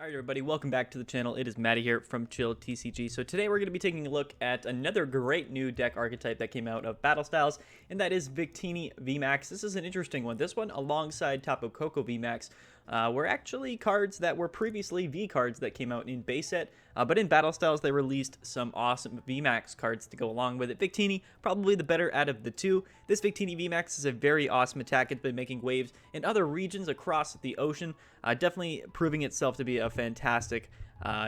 Alright everybody, welcome back to the channel. It is Matty here from Chill TCG. So today we're going to be taking a look at another great new deck archetype that came out of Battle Styles, and that is Victini VMAX. This is an interesting one. This one, alongside Tapu Koko VMAX, were actually cards that were previously V cards that came out in base set, but in Battle Styles they released some awesome VMAX cards to go along with it. Victini, probably the better out of the two. This Victini VMAX is a very awesome attack. It's been making waves in other regions across the ocean, definitely proving itself to be a fantastic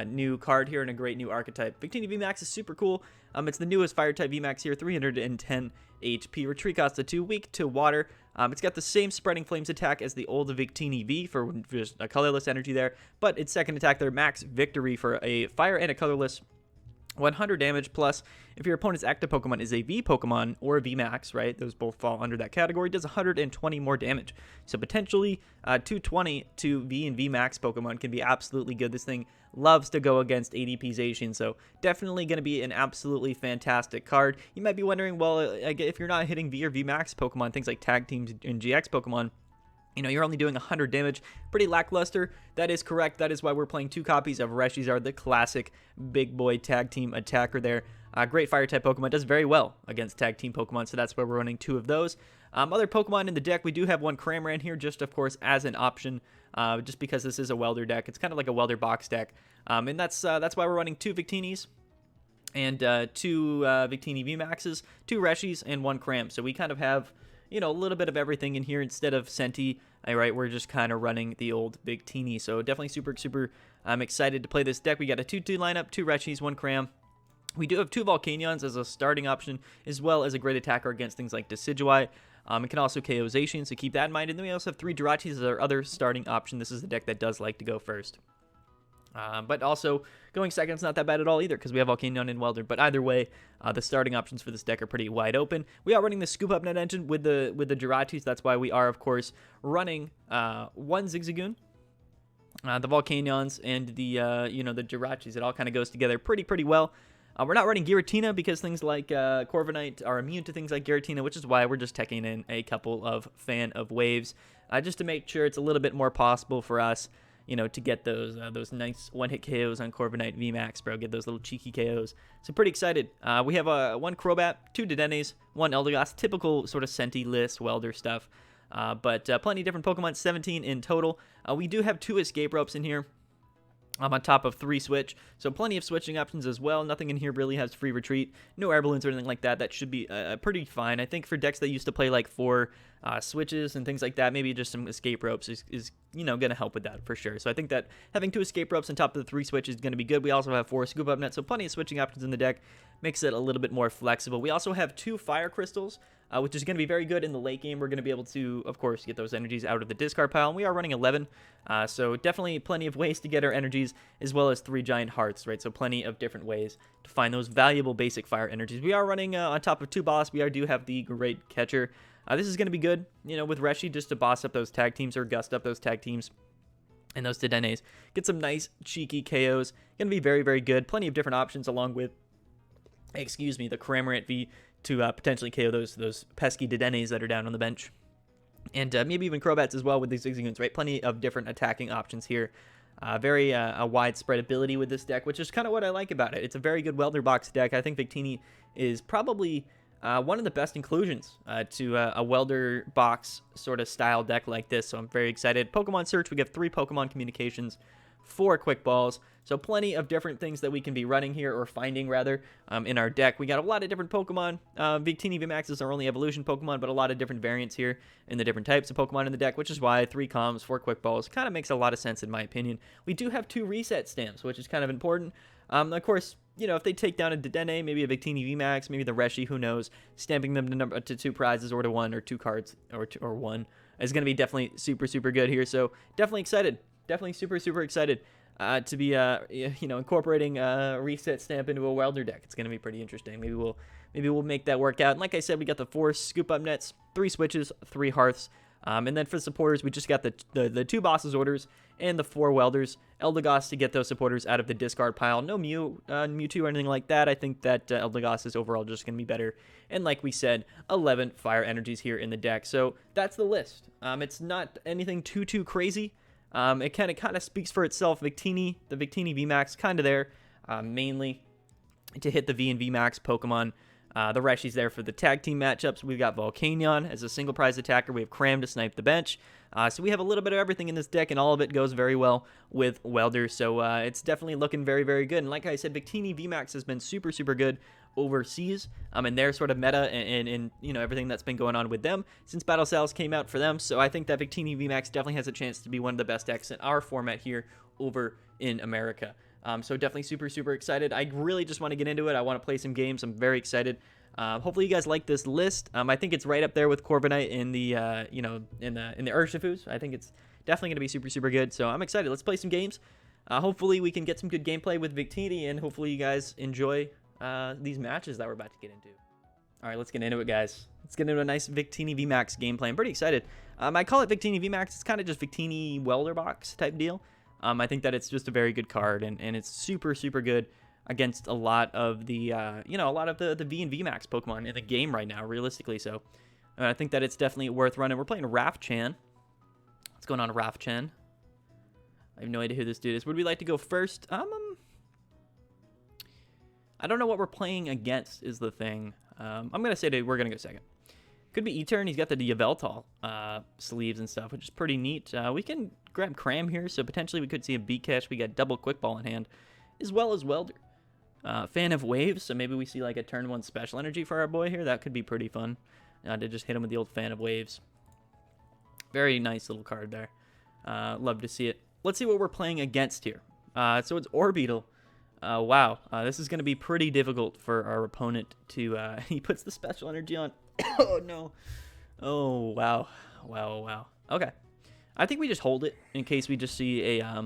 new card here and a great new archetype. Victini VMAX is super cool. It's the newest fire type VMAX here, 310 HP, retreat cost of 2, weak to water. It's got the same spreading flames attack as the old Victini V for just a colorless energy there, but its second attack there, max victory for a fire and a colorless 100 damage, plus if your opponent's active Pokemon is a V Pokemon or a VMAX, right? Those both fall under that category, does 120 more damage. So potentially 220 to V and VMAX Pokemon can be absolutely good. This thing loves to go against ADP Zacian, so definitely going to be an absolutely fantastic card. You might be wondering, well, if you're not hitting V or VMAX Pokemon, things like Tag Teams and GX Pokemon, you know, you're only doing 100 damage. Pretty lackluster. That is correct. That is why we're playing 2 copies of Reshizard, the classic big boy tag team attacker there. Great fire type Pokemon. Does very well against tag team Pokemon, so that's why we're running 2 of those. Other Pokemon in the deck, we do have one Cramorant here, just of course as an option, just because this is a welder deck. It's kind of like a welder box deck, and that's why we're running 2 Victinis and 2 Victini VMAXs, 2 Reshis, and 1 Cram. So we kind of have, you know, a little bit of everything in here instead of Senti. All right, we're just kind of running the old Victini. So definitely super excited to play this deck. We got a 2-2 lineup, 2 Reshis, 1 Cram. We do have 2 Volcanions as a starting option, as well as a great attacker against things like Decidueye. It can also KO Zacian, so keep that in mind. And then we also have 3 Jirachis as our other starting option. This is the deck that does like to go first. But also, going second is not that bad at all either, because we have Volcanion and Welder. But either way, the starting options for this deck are pretty wide open. We are running the Scoop Up Net engine with the Jirachis. That's why we are, of course, running 1 Zigzagoon, the Volcanions, and the the Jirachis. It all kind of goes together pretty well. We're not running Giratina because things like Corviknight are immune to things like Giratina, which is why we're just teching in a couple of Fan of Waves, just to make sure it's a little bit more possible for us, you know, to get those nice one-hit KOs on Corviknight VMAX, bro. Get those little cheeky KOs. So pretty excited. We have 1 Crobat, 2 Dedennes, 1 Eldegoss, typical sort of Senti list, welder stuff. But plenty of different Pokemon, 17 in total. We do have 2 Escape Ropes in here. On top of 3 switch, so plenty of switching options as well. Nothing in here really has free retreat, no air balloons or anything like that. That should be pretty fine. I think for decks that used to play like 4 switches and things like that, maybe just some escape ropes is you know, gonna help with that for sure. So I think that having 2 escape ropes on top of the 3 switches is gonna be good. We also have 4 scoop up nets, so plenty of switching options in the deck, makes it a little bit more flexible. We also have 2 fire crystals, which is going to be very good in the late game. We're going to be able to, of course, get those energies out of the discard pile. And we are running 11, so definitely plenty of ways to get our energies, as well as 3 giant hearts, right? So plenty of different ways to find those valuable basic fire energies. We are running on top of 2 boss. We do have the great catcher. This is going to be good, you know, with Reshi, just to boss up those tag teams or gust up those tag teams and those Dedennes. Get some nice cheeky KOs. Going to be very good. Plenty of different options along with, the Cramorant V to potentially KO those pesky Dedennes that are down on the bench. And maybe even Crobats as well with these Zigzagoons, right? Plenty of different attacking options here. Very a widespread ability with this deck, which is kind of what I like about it. It's a very good welder box deck. I think Victini is probably one of the best inclusions to a welder box sort of style deck like this, so I'm very excited. Pokemon Search, we get 3 Pokemon Communications, 4 Quick Balls, so plenty of different things that we can be running here, or finding rather, in our deck. We got a lot of different Pokemon. Victini VMAX are only evolution Pokemon, but a lot of different variants here in the different types of Pokemon in the deck, which is why 3 Comms, 4 Quick Balls kind of makes a lot of sense in my opinion. We do have 2 reset stamps, which is kind of important. Of course, you know, if they take down a Dedenne, maybe a Victini VMAX, maybe the Reshi, who knows, stamping them to 2 prizes or to 1 or 2 cards or 1 is going to be definitely super good here. So definitely excited. Definitely super excited to be you know, incorporating a reset stamp into a welder deck. It's going to be pretty interesting. Maybe we'll make that work out. And like I said, we got the 4 scoop up nets, 3 switches, 3 hearths, and then for supporters, we just got the 2 bosses orders and the 4 welders. Eldegoss to get those supporters out of the discard pile. No Mewtwo or anything like that. I think that Eldegoss is overall just going to be better. And like we said, 11 fire energies here in the deck. So that's the list. It's not anything too crazy. It kind of speaks for itself. The Victini VMAX kind of there, mainly to hit the V and VMAX Pokemon. The Reshi's there for the tag team matchups. We've got Volcanion as a single prize attacker. We have Cram to snipe the bench. So we have a little bit of everything in this deck, and all of it goes very well with Welder. So it's definitely looking very, very good. And like I said, Victini VMAX has been super, super good overseas, and their sort of meta and you know, everything that's been going on with them since Battle Styles came out for them. So I think that Victini VMAX definitely has a chance to be one of the best decks in our format here over in America. So definitely super, super excited. I really just want to get into it. I want to play some games. I'm very excited. Hopefully you guys like this list. I think it's right up there with Corviknight in the you know, in the Urshifus. I think it's definitely going to be super, super good. So I'm excited. Let's play some games. Hopefully we can get some good gameplay with Victini, and hopefully you guys enjoy these matches that we're about to get into. All right, let's get into it, guys. Let's get into a nice Victini VMAX gameplay. I'm pretty excited. I call it Victini VMAX. It's kind of just Victini Welder Box type deal. I think that it's just a very good card, and it's super, super good against a lot of the, you know, a lot of the V and VMAX Pokemon in the game right now, realistically. So I think that it's definitely worth running. We're playing Rafchan. What's going on, Rafchan? I have no idea who this dude is. Would we like to go first? I don't know what we're playing against is the thing. I'm going to say that we're going to go second. Could be E-Turn. He's got the Yveltal sleeves and stuff, which is pretty neat. We can grab Cram here, so potentially we could see a Beat Catch. We got double Quick Ball in hand, as well as Welder. Fan of Waves, so maybe we see like a turn 1 special energy for our boy here. That could be pretty fun to just hit him with the old Fan of Waves. Very nice little card there. Love to see it. Let's see what we're playing against here. So it's Orbeetle. Wow, this is going to be pretty difficult for our opponent to... he puts the special energy on. Oh, no. Oh, wow. Wow, wow. Okay. I think we just hold it in case we just see a...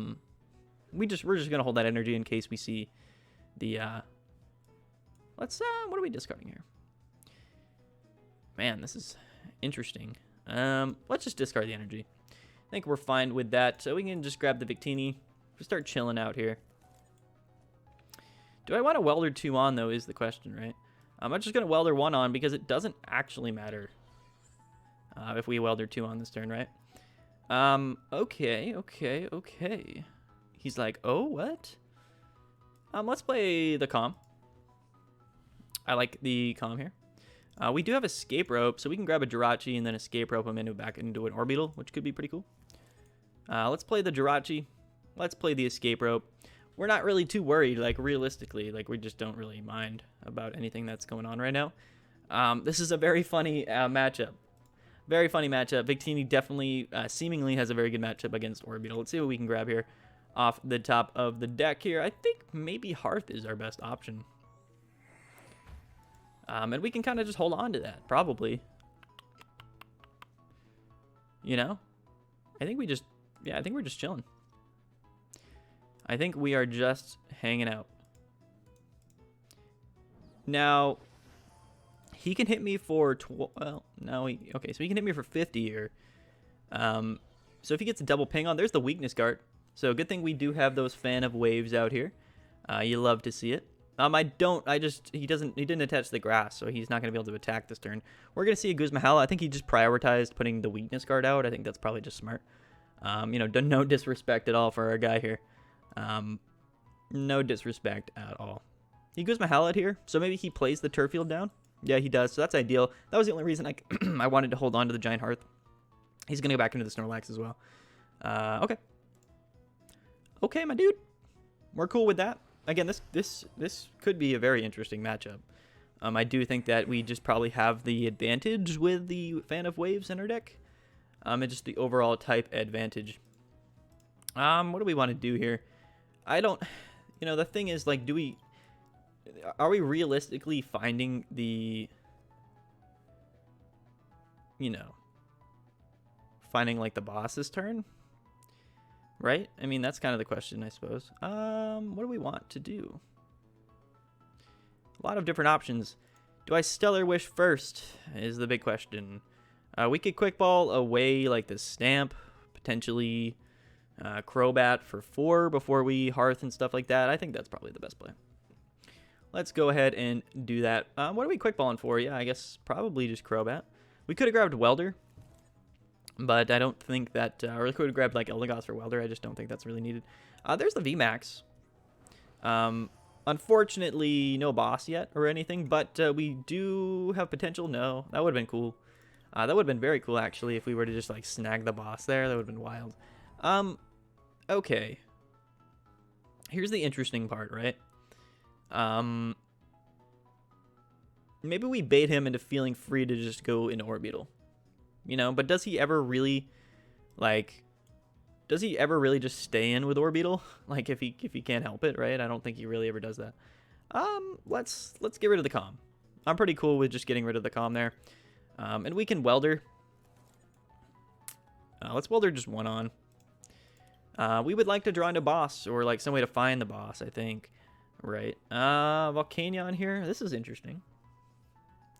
We're just going to hold that energy in case we see the... Let's... what are we discarding here? Man, this is interesting. Let's just discard the energy. I think we're fine with that. So we can just grab the Victini. Start chilling out here. Do I want to Welder 2 on, though, is the question, right? I'm just going to Welder 1 on because it doesn't actually matter if we Welder 2 on this turn, right? Okay. He's like, oh, what? Let's play the Calm. I like the Calm here. We do have Escape Rope, so we can grab a Jirachi and then Escape Rope him back into an Orbeetle, which could be pretty cool. Let's play the Jirachi. Let's play the Escape Rope. We're not really too worried, like, realistically. Like, we just don't really mind about anything that's going on right now. This is a very funny matchup. Very funny matchup. Victini definitely, seemingly has a very good matchup against Orbeetle. Let's see what we can grab here off the top of the deck here. I think maybe Hearth is our best option. And we can kind of just hold on to that, probably. You know? I think we just... Yeah, I think we're just chilling. I think we are just hanging out. Now, he can hit me for... Well, no, okay, so he can hit me for 50 here. So if he gets a double ping on, there's the weakness guard. So good thing we do have those Fan of Waves out here. You love to see it. He didn't attach the grass, so he's not going to be able to attack this turn. We're going to see a Guzmahala. I think he just prioritized putting the weakness guard out. I think that's probably just smart. You know, no disrespect at all for our guy here. No disrespect at all. He Guzmahala here, so maybe he plays the turf field down. Yeah, he does, so that's ideal. That was the only reason I wanted to hold on to the Giant Hearth. He's going to go back into the Snorlax as well. Okay. Okay, my dude. We're cool with that. Again, this could be a very interesting matchup. I do think that we just probably have the advantage with the Fan of Waves in our deck. And just the overall type advantage. What do we want to do here? I don't... You know, the thing is, like, are we realistically finding the... You know... Finding, like, the boss's turn? Right? I mean, that's kind of the question, I suppose. What do we want to do? A lot of different options. Do I Stellar Wish first? Is the big question. We could Quick Ball away, like, the Stamp. Potentially Crobat for 4 before we Hearth and stuff like that. I think that's probably the best play. Let's go ahead and do that. What are we Quick Balling for? Yeah, I guess probably just Crobat. We could have grabbed Welder. But I don't think that, or I could have grabbed like Eldegoss for Welder. I just don't think that's really needed. There's the VMAX. Unfortunately, no boss yet or anything, but we do have potential. No, that would have been cool. That would have been very cool, actually, if we were to just, like, snag the boss there. That would have been wild. Okay. Here's the interesting part, right? Maybe we bait him into feeling free to just go into Orbeetle. You know, but does he ever really, like, does he ever really just stay in with Orbeetle? Like, if he can't help it, right? I don't think he really ever does that. Let's get rid of the comm. I'm pretty cool with just getting rid of the comm there. And we can Welder. Let's Welder just one on. We would like to draw into boss, or like some way to find the boss, I think. Right. Volcanion here. This is interesting.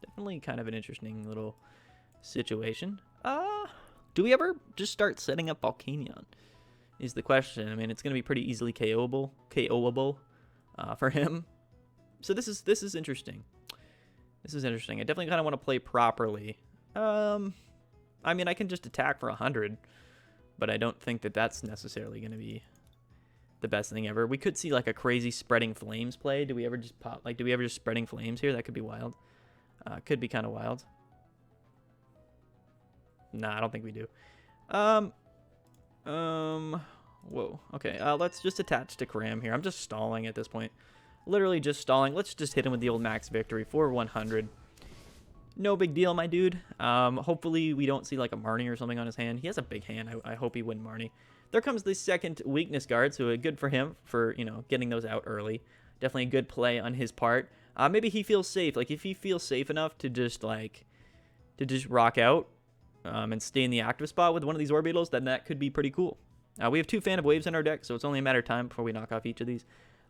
Definitely kind of an interesting little situation. Do we ever just start setting up Volcanion? Is the question. I mean, it's going to be pretty easily KOable for him. So this is interesting. This is interesting. I definitely kind of want to play properly. I mean, I can just attack for 100, but I don't think that that's necessarily going to be the best thing ever. We could see like a crazy spreading flames play. Do we ever just pop? Like, do we ever just spreading flames here? That could be wild. Could be kind of wild. Nah, I don't think we do. Whoa. Okay. Let's just attach to Cram here. I'm just stalling at this point. Literally just stalling. Let's just hit him with the old max victory for 100. No big deal, my dude. Hopefully we don't see like a Marnie or something on his hand. He has a big hand. I hope he wouldn't Marnie. There comes the second weakness guard, so good for him for, you know, getting those out early. Definitely a good play on his part. Maybe he feels safe. Like, if he feels safe enough to just, like, rock out and stay in the active spot with one of these Orbeetles, then that could be pretty cool. We have 2 Fan of Waves in our deck, so it's only a matter of time before we knock off each of these.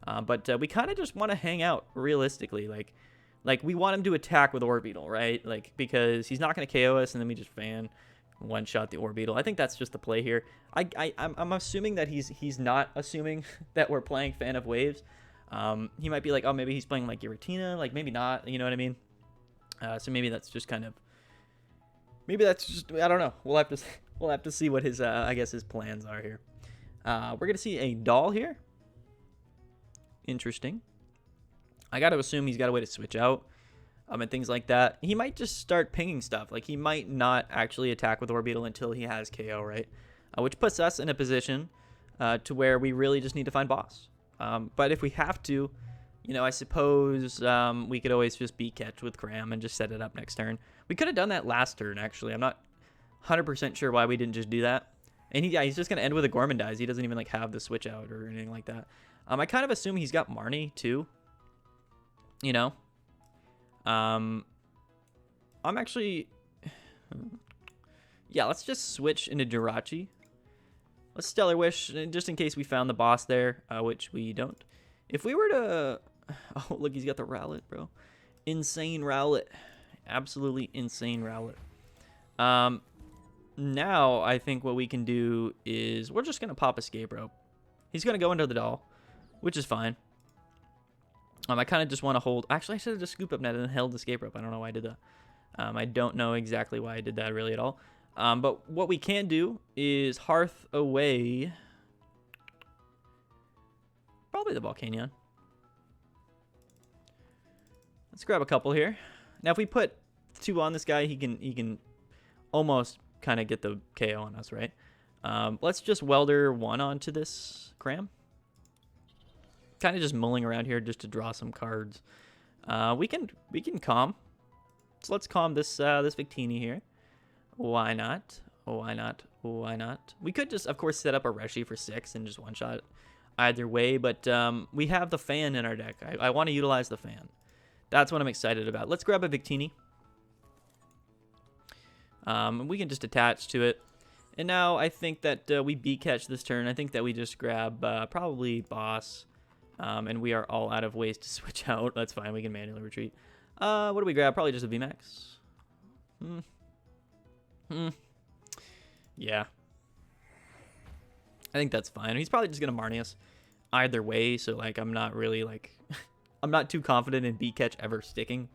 But we kind of just want to hang out, realistically. Like, we want him to attack with Orbeetle, right? Like, because he's not going to KO us, and then we just fan one-shot the Orbeetle. I think that's just the play here. I'm assuming that he's not assuming that we're playing Fan of Waves. He might be like, oh, maybe he's playing, like, Giratina. Like, maybe not, you know what I mean? So maybe that's just kind of... Maybe that's just... I don't know. We'll have to see what his, I guess, his plans are here. We're going to see a doll here. Interesting. I got to assume he's got a way to switch out and things like that. He might just start pinging stuff. Like, he might not actually attack with Orbeetle until he has KO, right? Which puts us in a position to where we really just need to find boss. But if we have to, you know, I suppose we could always just beat catch with Cram and just set it up next turn. We could have done that last turn, actually. I'm not 100% sure why we didn't just do that. And he's just going to end with a Gormandize. He doesn't even, like, have the switch out or anything like that. I kind of assume he's got Marnie, too. You know? I'm actually... Yeah, let's just switch into Jirachi. Let's Stellar Wish, just in case we found the boss there, which we don't. If we were to... Oh, look, he's got the Rowlet, bro. Insane Rowlet. Absolutely insane Rowlet. Now, I think what we can do is... We're just going to pop Escape Rope. He's going to go into the doll, which is fine. I kind of just want to hold... Actually, I should have just scooped up net and held Escape Rope. I don't know why I did that. I don't know exactly why I did that really at all. But what we can do is Hearth away... Probably the Volcanion. Let's grab a couple here. Now, if we put 2 on this guy, he can almost kind of get the KO on us, right? Let's just Welder 1 onto this Cram. Kind of just mulling around here just to draw some cards. We can calm. So let's calm this this Victini here. Why not? Why not? Why not? We could just, of course, set up a Reshi for 6 and just one-shot either way, but we have the Fan in our deck. I want to utilize the Fan. That's what I'm excited about. Let's grab a Victini. We can just attach to it. And now I think that we beat catch this turn. I think that we just grab probably Boss. And we are all out of ways to switch out. That's fine. We can manually retreat. What do we grab? Probably just a VMAX. Yeah. I think that's fine. He's probably just going to Marnie us either way. So, like, I'm not really, like... I'm not too confident in beat catch ever sticking.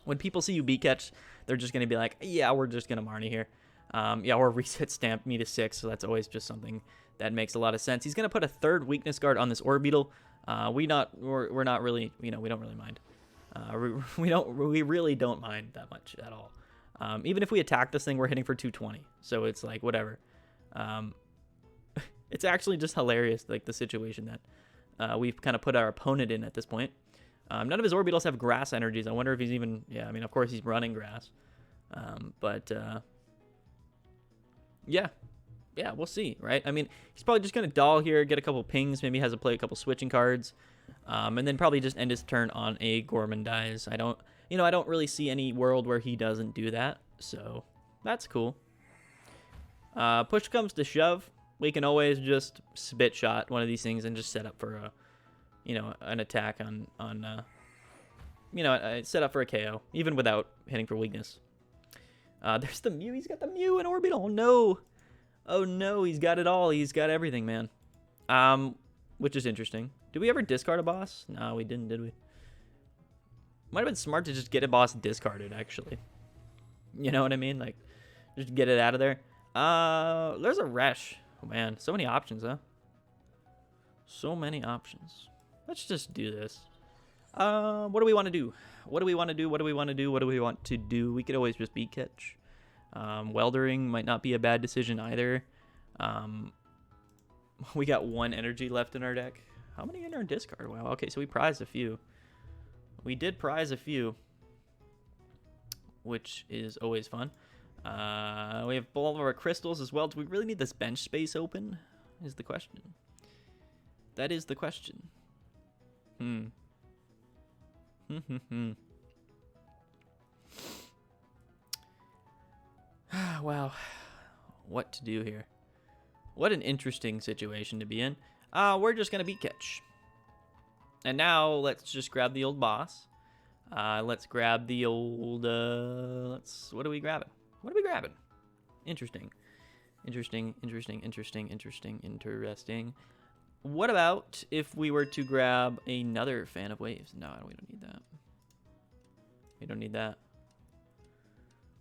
When people see you beat catch, they're just going to be like, yeah, we're just going to Marnie here. Yeah, or reset stamp me to 6, so that's always just something that makes a lot of sense. He's going to put a 3rd weakness guard on this Orbeetle. We're not really, we don't really mind. We really don't mind that much at all. Even if we attack this thing, we're hitting for 220, so it's like whatever. It's actually just hilarious, like the situation that we've kind of put our opponent in at this point. None of his Orbeetles have grass energies. I wonder if he's even, yeah, I mean, of course he's running grass. Yeah, we'll see, right? I mean, he's probably just going to doll here, get a couple pings, maybe has to play a couple switching cards, and then probably just end his turn on a Gourmandize. I don't really see any world where he doesn't do that, so that's cool. Push comes to shove. We can always just spit shot one of these things and just set up for a, an attack set up for a KO, even without hitting for weakness. There's the Mew. He's got the Mew and Orbeetle. Oh, no. Oh, no. He's got it all. He's got everything, man. Which is interesting. Did we ever discard a boss? No, we didn't, did we? Might have been smart to just get a boss discarded, actually. You know what I mean? Like, just get it out of there. There's a Resh. Oh, man. So many options, huh? So many options. Let's just do this. What do we want to do? What do we want to do? What do we want to do? What do we want to do? We could always just beat catch. Weldering might not be a bad decision either. We got 1 energy left in our deck. How many in our discard? Wow. Okay, so we prized a few. We did prize a few, which is always fun. We have all of our crystals as well. Do we really need this bench space open? Is the question. That is the question. Wow. What to do here? What an interesting situation to be in. We're just going to beat catch. And now let's just grab the old boss. Let's grab the old... what are we grabbing? What are we grabbing? Interesting. Interesting. What about if we were to grab another Fan of Waves? No, we don't need that. We don't need that.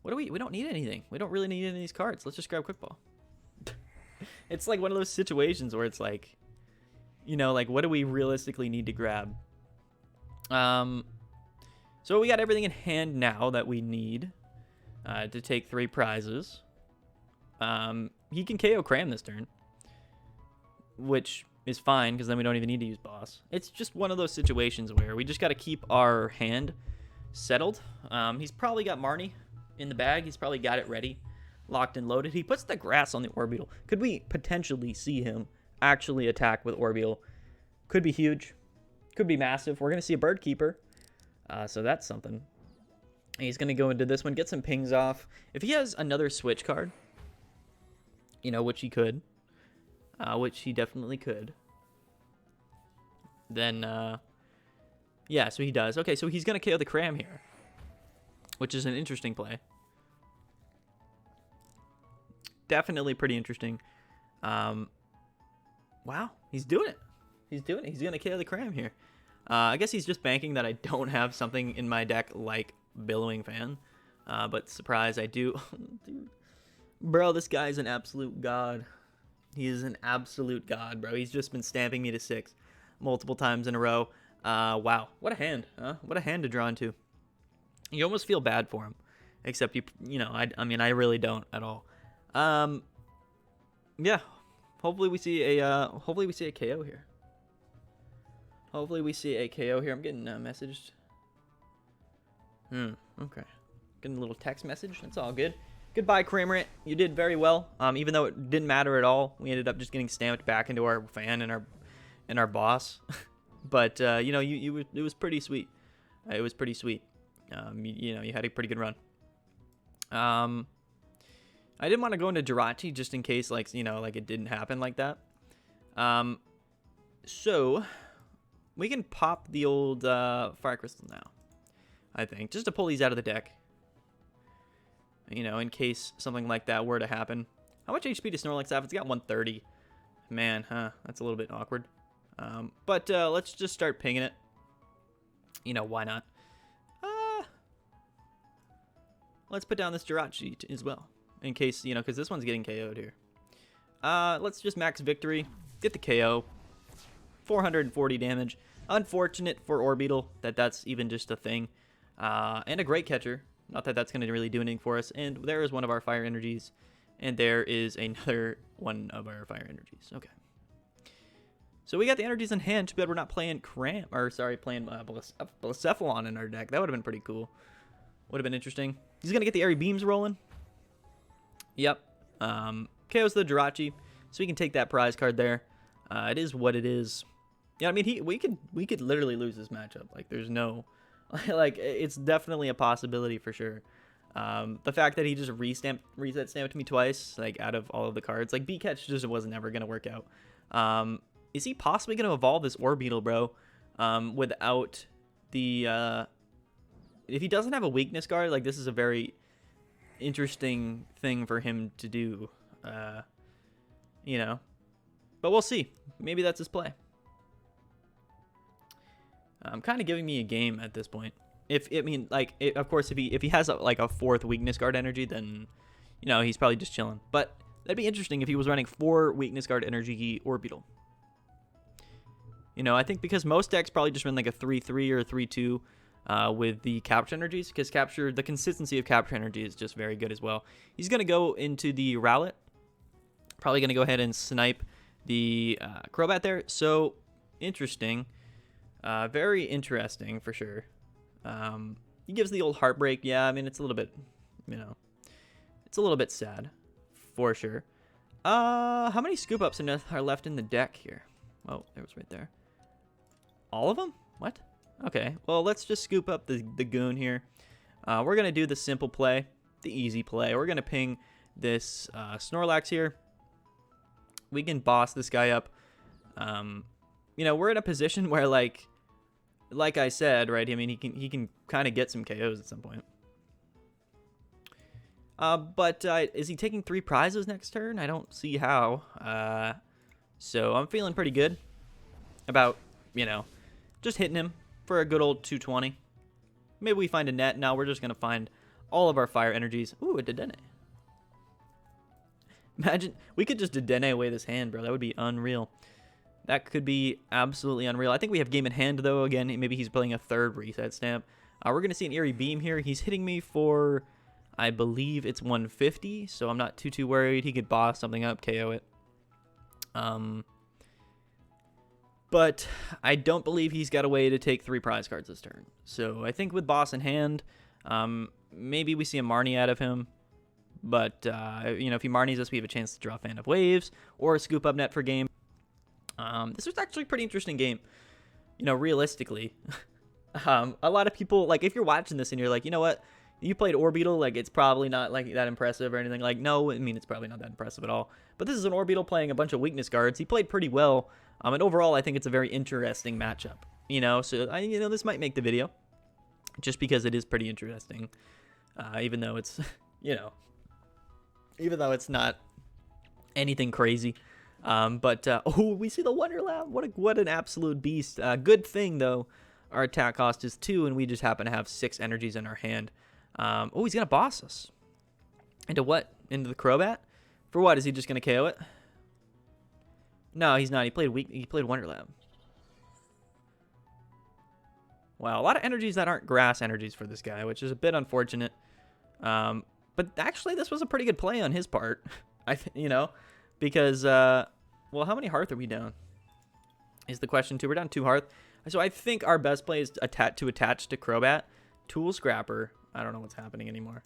What do we don't need anything. We don't really need any of these cards. Let's just grab Quick Ball. It's like one of those situations where it's like, like what do we realistically need to grab? So we got everything in hand now that we need to take 3 prizes. He can KO Cram this turn, which is fine because then we don't even need to use boss. It's just one of those situations where we just got to keep our hand settled. He's probably got Marnie in the bag. He's probably got it ready, locked and loaded. He puts the grass on the Orbeetle. Could we potentially see him actually attack with Orbeetle? Could be huge. Could be massive. We're going to see a Bird Keeper. So that's something. He's going to go into this one, get some pings off. If he has another switch card, which he could, which he definitely could, then, yeah, so he does. Okay, so he's going to KO the Cram here, which is an interesting play. Definitely pretty interesting. Wow, he's doing it. He's doing it. He's going to KO the Cram here. I guess he's just banking that I don't have something in my deck like Billowing Fan. But surprise, I do. Dude. Bro, this guy's an absolute god. He is an absolute god, bro. He's just been stamping me to 6 multiple times in a row. Wow. What a hand, huh? What a hand to draw into. You almost feel bad for him. Except, I mean, I really don't at all. Yeah. Hopefully we see a KO here. Hopefully we see a KO here. I'm getting messaged. Okay. Getting a little text message. That's all good. Goodbye, Cramorant. You did very well. Even though it didn't matter at all, we ended up just getting stamped back into our fan and our boss. But it was pretty sweet. It was pretty sweet. You had a pretty good run. I didn't want to go into Jirachi just in case, like it didn't happen like that. So we can pop the old Fire Crystal now, I think, just to pull these out of the deck. In case something like that were to happen. How much HP does Snorlax have? It's got 130. Man, huh? That's a little bit awkward. But let's just start pinging it. Why not? Let's put down this Jirachi as well. in case, you know, because this one's getting KO'd here. Let's just max victory. Get the KO. 440 damage. Unfortunate for Orbeetle that that's even just a thing. And a great catcher. Not that that's going to really do anything for us. And there is one of our fire energies. And there is another one of our fire energies. Okay. So we got the energies in hand. Too bad we're not playing playing Blacephalon in our deck. That would have been pretty cool. Would have been interesting. He's going to get the Airy Beams rolling. Yep. KO's the Jirachi. So we can take that prize card there. It is what it is. Yeah, I mean, we could literally lose this matchup. Like, there's no... like, it's definitely a possibility for sure. The fact that he just reset stamped me twice, like, out of all of the cards. Like, B-Catch just wasn't ever going to work out. Is he possibly going to evolve this Orbeetle, bro? Without the... if he doesn't have a weakness guard, like, this is a very interesting thing for him to do. You know. But we'll see. Maybe that's his play. Kind of giving me a game at this point. Of course, if he has a fourth weakness guard energy, then, you know, he's probably just chilling. But that'd be interesting if he was running 4 weakness guard energy Orbeetle. You know, I think because most decks probably just run like a 3-3 or a 3-2 with the capture energies, because the consistency of capture energy is just very good as well. He's gonna go into the Rowlet. Probably gonna go ahead and snipe the Crobat there. So interesting. Very interesting for sure. He gives the old heartbreak. Yeah, I mean, it's a little bit, you know, it's a little bit sad for sure. How many scoop ups are left in the deck here? Oh, there was right there. All of them? What? Okay, well, let's just scoop up the goon here. We're going to do the simple play, the easy play. We're going to ping this Snorlax here. We can boss this guy up. You know, we're in a position where, like I said, right? I mean, he can kind of get some KOs at some point. But is he taking 3 prizes next turn? I don't see how. So I'm feeling pretty good about, you know, just hitting him for a good old 220. Maybe we find a net. Now we're just going to find all of our fire energies. Ooh, a Dedenne. Imagine, we could just Dedenne away this hand, bro. That would be unreal. That could be absolutely unreal. I think we have game in hand, though. Again, maybe he's playing a 3rd reset stamp. We're going to see an Airy Beam here. He's hitting me for, I believe it's 150, so I'm not too worried. He could boss something up, KO it. But I don't believe he's got a way to take 3 prize cards this turn. So I think with boss in hand, maybe we see a Marnie out of him. But, you know, if he Marnies us, we have a chance to draw Fan of Waves or a scoop up net for game. This was actually a pretty interesting game. You know, realistically. A lot of people, like, if you're watching this and you're like, you know what? You played Orbeetle, like, it's probably not, like, that impressive or anything. Like, no, I mean, it's probably not that impressive at all. But this is an Orbeetle playing a bunch of weakness guards. He played pretty well. And overall, I think it's a very interesting matchup. You know, so, you know, this might make the video. Just because it is pretty interesting. Even though it's, you know, even though it's not anything crazy. Oh, we see the Wonderlab. What an absolute beast. Good thing, though, our attack cost is 2, and we just happen to have 6 energies in our hand. Oh, he's going to boss us. Into what? Into the Crobat? For what? Is he just going to KO it? No, he's not. He played Wonderlab. Wow, a lot of energies that aren't grass energies for this guy, which is a bit unfortunate. But actually, this was a pretty good play on his part. You know, because, well, how many Hearth are we down? Is the question, too. We're down 2 Hearth. So I think our best play is to attach to Crobat. Tool Scrapper. I don't know what's happening anymore.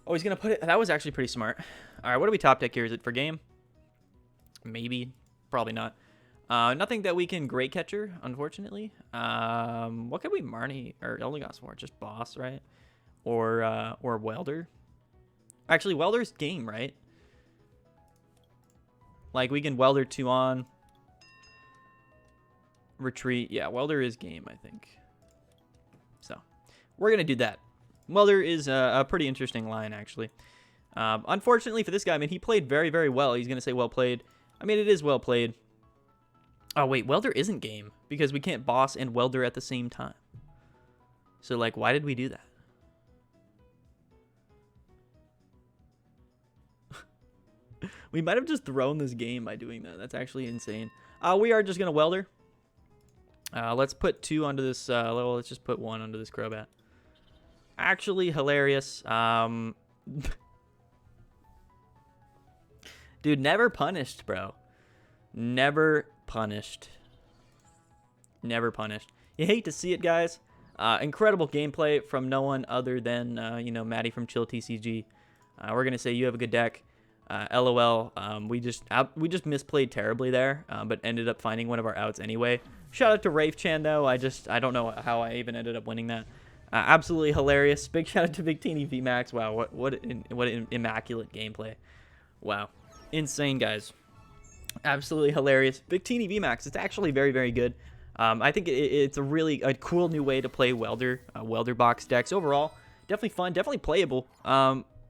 Oh, he's going to put it. That was actually pretty smart. All right, what do we top deck here? Is it for game? Maybe. Probably not. Nothing that we can Great Catcher, unfortunately. What could we Marnie or Eldegoss for? Just boss, right? Or Welder. Actually, Welder's game, right? Like, we can Welder 2 on. Retreat. Yeah, Welder is game, I think. So, we're going to do that. Welder is a pretty interesting line, actually. Unfortunately for this guy, I mean, he played very, very well. He's going to say well played. I mean, it is well played. Oh, wait, Welder isn't game because we can't boss and Welder at the same time. So, like, why did we do that? We might have just thrown this game by doing that. That's actually insane. We are just going to welder. Let's put 2 onto this. Let's just put 1 onto this Crobat. Actually, hilarious. Dude, never punished, bro. Never punished. Never punished. You hate to see it, guys. Incredible gameplay from no one other than, you know, Maddie from Chill TCG. We're going to say you have a good deck. LOL. We just misplayed terribly there, but ended up finding one of our outs anyway. Shout out to Rafe Chan, though. I don't know how I even ended up winning that. Absolutely hilarious. Big shout out to Victini VMAX. Wow, what an immaculate gameplay. Wow. Insane, guys. Absolutely hilarious. Victini VMAX, it's actually very, very good. I think it's a cool new way to play welder box decks. Overall, definitely fun, definitely playable.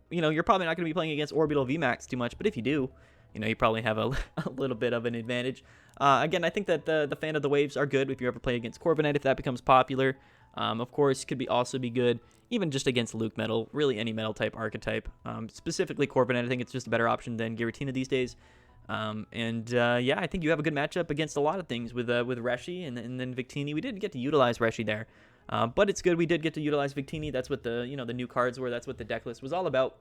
You know, you're probably not going to be playing against Orbital VMAX too much, but if you do, you know, you probably have a little bit of an advantage. Again, I think that the Fan of the Waves are good if you ever play against Corviknight, if that becomes popular. Of course, could also be good even just against Luke Metal, really any Metal type archetype. Specifically Corviknight, I think it's just a better option than Giratina these days. Yeah, I think you have a good matchup against a lot of things with Reshi and then Victini. We didn't get to utilize Reshi there, but it's good we did get to utilize Victini. That's what the the new cards were. That's what the deck list was all about.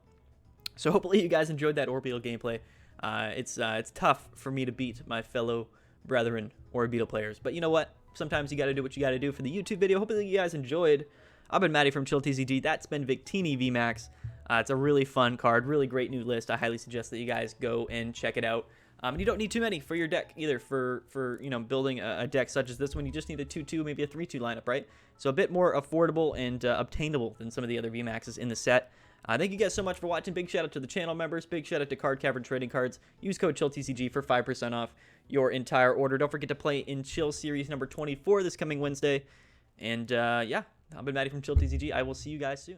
So hopefully you guys enjoyed that Orbital gameplay. It's tough for me to beat my fellow brethren Orbital players, but you know what? Sometimes you got to do what you got to do for the YouTube video. Hopefully you guys enjoyed. I've been Maddie from Chill TCG. That's been Victini VMAX. It's a really fun card, really great new list. I highly suggest that you guys go and check it out. And you don't need too many for your deck either. For building a deck such as this one, you just need a 2-2, maybe a 3-2 lineup, right? So a bit more affordable and obtainable than some of the other VMAXs in the set. Thank you guys so much for watching. Big shout out to the channel members. Big shout out to Card Cavern Trading Cards. Use code ChillTCG for 5% off your entire order. Don't forget to play in Chill Series number 24 this coming Wednesday. And yeah, I've been Maddie from Chill TCG. I will see you guys soon.